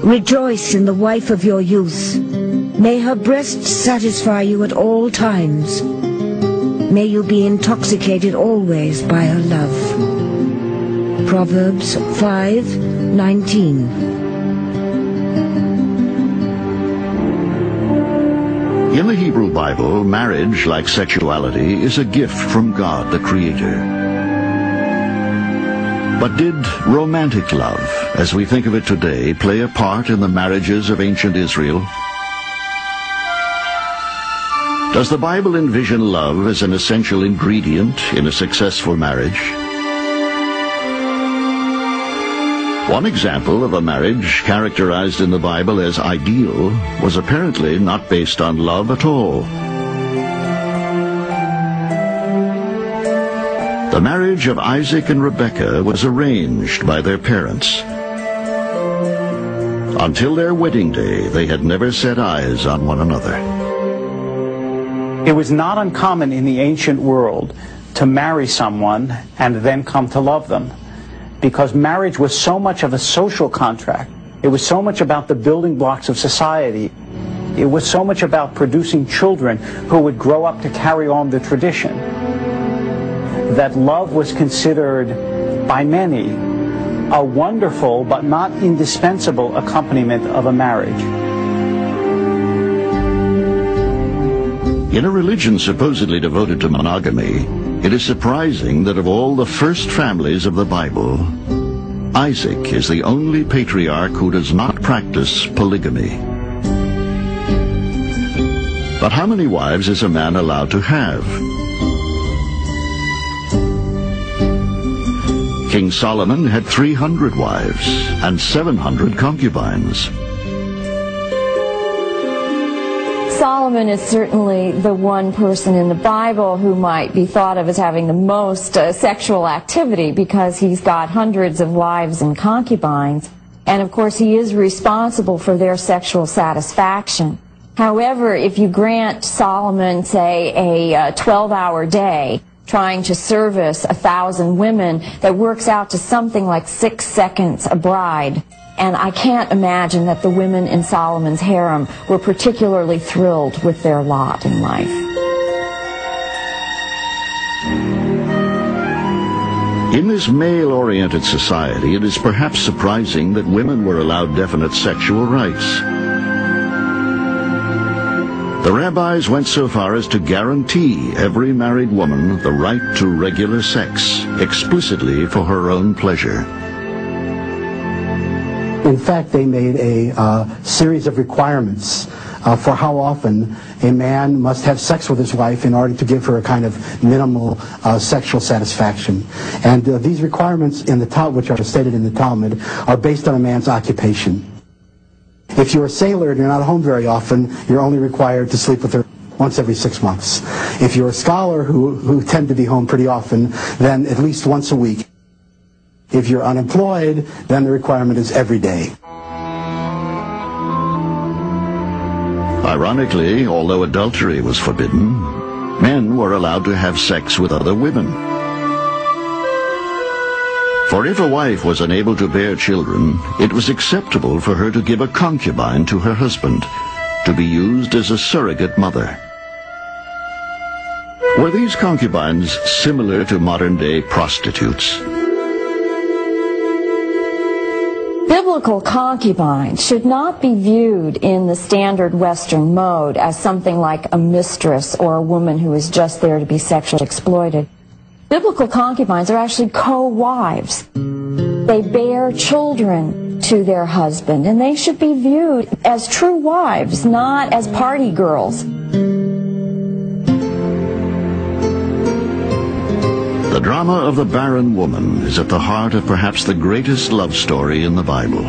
Rejoice in the wife of your youth. May her breasts satisfy you at all times. May you be intoxicated always by her love. Proverbs 5:19. In the Hebrew Bible, marriage, like sexuality, is a gift from God, the Creator. But did romantic love, as we think of it today, play a part in the marriages of ancient Israel? Does the Bible envision love as an essential ingredient in a successful marriage? One example of a marriage characterized in the Bible as ideal was apparently not based on love at all. The marriage of Isaac and Rebekah was arranged by their parents. Until their wedding day, they had never set eyes on one another. It was not uncommon in the ancient world to marry someone and then come to love them, because marriage was so much of a social contract. It was so much about the building blocks of society. It was so much about producing children who would grow up to carry on the tradition, that love was considered by many a wonderful but not indispensable accompaniment of a marriage. In a religion supposedly devoted to monogamy, it is surprising that of all the first families of the Bible, Isaac is the only patriarch who does not practice polygamy. But how many wives is a man allowed to have? King Solomon had 300 wives and 700 concubines. Solomon is certainly the one person in the Bible who might be thought of as having the most sexual activity, because he's got hundreds of wives and concubines, and of course he is responsible for their sexual satisfaction. However, if you grant Solomon, say, a 12-hour day, trying to service 1,000 women, that works out to something like 6 seconds a bride. And I can't imagine that the women in Solomon's harem were particularly thrilled with their lot in life. In this male-oriented society, it is perhaps surprising that women were allowed definite sexual rights. The rabbis went so far as to guarantee every married woman the right to regular sex, explicitly for her own pleasure. In fact, they made a series of requirements for how often a man must have sex with his wife in order to give her a kind of minimal sexual satisfaction. And these requirements in the Talmud, which are stated in the Talmud, are based on a man's occupation. If you're a sailor and you're not home very often, you're only required to sleep with her once every 6 months. If you're a scholar who tend to be home pretty often, then at least once a week. If you're unemployed, then the requirement is every day. Ironically, although adultery was forbidden, men were allowed to have sex with other women. For if a wife was unable to bear children, it was acceptable for her to give a concubine to her husband, to be used as a surrogate mother. Were these concubines similar to modern-day prostitutes? Biblical concubines should not be viewed in the standard Western mode as something like a mistress or a woman who is just there to be sexually exploited. Biblical concubines are actually co-wives. They bear children to their husband, and they should be viewed as true wives, not as party girls. The drama of the barren woman is at the heart of perhaps the greatest love story in the Bible.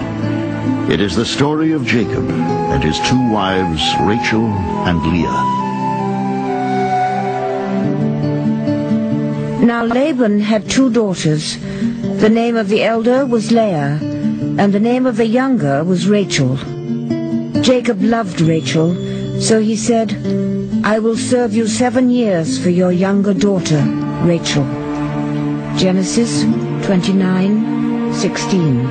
It is the story of Jacob and his 2 wives, Rachel and Leah. Now Laban had 2 daughters. The name of the elder was Leah, and the name of the younger was Rachel. Jacob loved Rachel, so he said, I will serve you 7 years for your younger daughter, Rachel. Genesis 29:16.